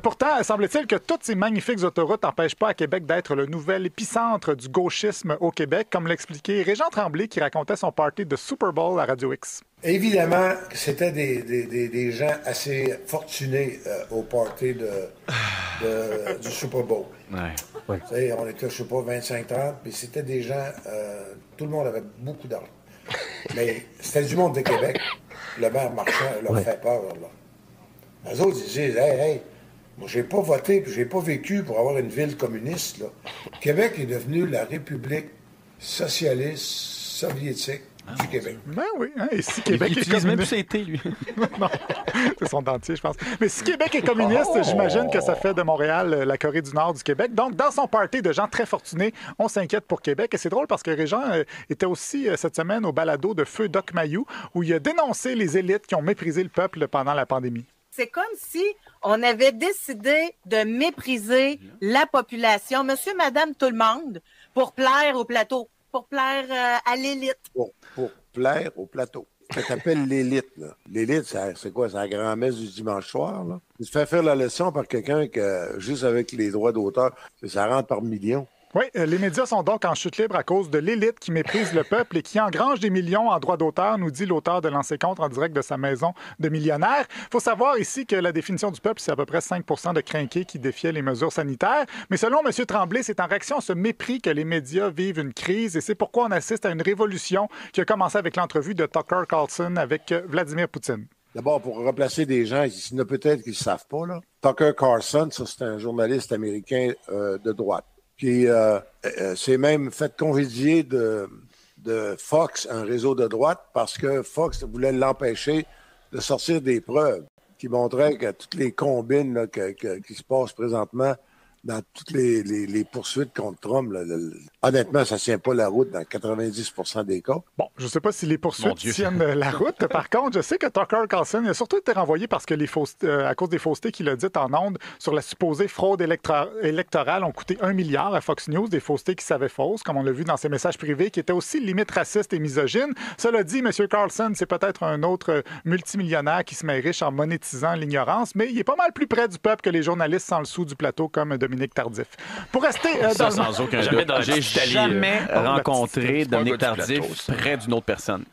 Pourtant, semble-t-il que toutes ces magnifiques autoroutes n'empêchent pas à Québec d'être le nouvel épicentre du gauchisme au Québec, comme l'expliquait Régent Tremblay qui racontait son party de Super Bowl à Radio X. Évidemment, c'était des gens assez fortunés au party du Super Bowl. Ouais. On était, je sais pas, 25-30, mais c'était des gens, tout le monde avait beaucoup d'argent. Mais c'était du monde de Québec. Le maire Marchand leur fait peur, là. Eux autres, ils disent, hey, moi, j'ai pas voté, puis j'ai pas vécu pour avoir une ville communiste, là. Québec est devenu la République socialiste soviétique du Québec. Ben oui, hein, et si Québec il est utilise même plus communiste... CT, lui. Non, c'est son dentier, je pense. Mais si Québec est communiste, j'imagine que ça fait de Montréal la Corée du Nord du Québec. Donc, dans son party de gens très fortunés, on s'inquiète pour Québec. Et c'est drôle parce que Régent était aussi cette semaine au balado de Feu Doc Mayou, où il a dénoncé les élites qui ont méprisé le peuple pendant la pandémie. C'est comme si on avait décidé de mépriser la population, monsieur, madame, tout le monde, pour plaire au plateau, pour plaire à l'élite. Pour plaire au plateau. Ça s'appelle l'élite, là. L'élite, c'est quoi? C'est la grand-messe du dimanche soir, là? Tu te fais faire la leçon par quelqu'un que, juste avec les droits d'auteur, ça rentre par millions. Oui, les médias sont donc en chute libre à cause de l'élite qui méprise le peuple et qui engrange des millions en droits d'auteur, nous dit l'auteur de Lancer contre en direct de sa maison de millionnaire. Il faut savoir ici que la définition du peuple, c'est à peu près 5 % de crinqués qui défiaient les mesures sanitaires. Mais selon M. Tremblay, c'est en réaction à ce mépris que les médias vivent une crise et c'est pourquoi on assiste à une révolution qui a commencé avec l'entrevue de Tucker Carlson avec Vladimir Poutine. D'abord, pour remplacer des gens, il y en a peut-être qui ne savent pas, là. Tucker Carlson, ça, c'est un journaliste américain de droite. Puis, c'est même fait congédier de Fox, un réseau de droite, parce que Fox voulait l'empêcher de sortir des preuves qui montraient que toutes les combines là, qui se passent présentement dans toutes les poursuites contre Trump, honnêtement, ça ne tient pas la route dans 90% des cas. Bon, je ne sais pas si les poursuites tiennent la route. Par contre, je sais que Tucker Carlson a surtout été renvoyé parce que à cause des faussetés qu'il a dites en ondes sur la supposée fraude électorale ont coûté 1 milliard à Fox News, des faussetés qui s'avaient fausses, comme on l'a vu dans ses messages privés, qui étaient aussi limite racistes et misogynes. Cela dit, M. Carlson, c'est peut-être un autre multimillionnaire qui se met riche en monétisant l'ignorance, mais il est pas mal plus près du peuple que les journalistes sans le sou du plateau comme Dominique Tardif. Pour rester sans aucun doute. J'ai jamais rencontré Dominique Tardif près d'une autre personne.